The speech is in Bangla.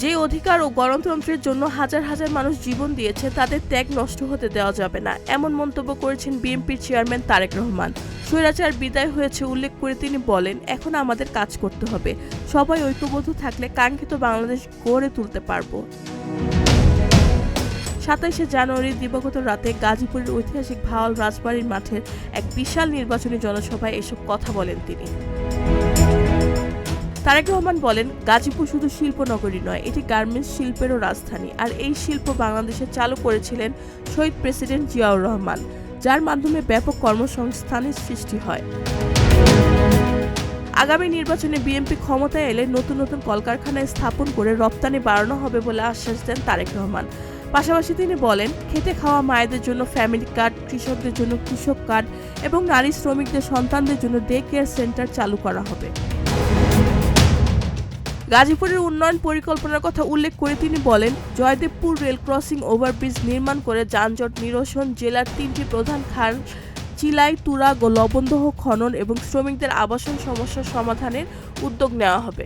যে অধিকার ও গণতন্ত্রের জন্য হাজার হাজার মানুষ জীবন দিয়েছে তাদের ত্যাগ নষ্ট হতে দেওয়া যাবে না, এমন মন্তব্য করেছেন বিএনপির চেয়ারম্যান তারেক রহমান। স্বৈরাচার বিদায় হয়েছে উল্লেখ করে তিনি বলেন, এখন আমাদের কাজ করতে হবে, সবাই ঐক্যবদ্ধ থাকলে কাঙ্ক্ষিত বাংলাদেশ গড়ে তুলতে পারব। ২৭শে জানুয়ারি দিবাগত রাতে গাজীপুরের ঐতিহাসিক ভাওয়াল রাজবাড়ির মাঠের এক বিশাল নির্বাচনী জনসভায় এসব কথা বলেন তিনি। তারেক রহমান বলেন, গাজীপুর শুধু শিল্পনগরী নয়, এটি গার্মেন্টস শিল্পেরও রাজধানী। আর এই শিল্প বাংলাদেশে চালু করেছিলেন শহীদ প্রেসিডেন্ট জিয়াউর রহমান, যার মাধ্যমে ব্যাপক কর্মসংস্থানের সৃষ্টি হয়। আগামী নির্বাচনে বিএনপি ক্ষমতায় এলে নতুন নতুন কলকারখানা স্থাপন করে রপ্তানি বাড়ানো হবে বলে আশ্বাস দেন তারেক রহমান। পাশাপাশি তিনি বলেন, খেটে খাওয়া মায়েদের জন্য ফ্যামিলি কার্ড, কৃষকদের জন্য কৃষক কার্ড এবং নারী শ্রমিকদের সন্তানদের জন্য ডে কেয়ার সেন্টার চালু করা হবে। গাজীপুরের উন্নয়ন পরিকল্পনার কথা উল্লেখ করে তিনি বলেন, জয়দেবপুর রেল ক্রসিং ওভারব্রিজ নির্মাণ করে যানজট নিরসন, জেলার ৩টি প্রধান খাল চিলাই, তুরাগ ও লবণদহ খনন এবং শ্রমিকদের আবাসন সমস্যার সমাধানের উদ্যোগ নেওয়া হবে।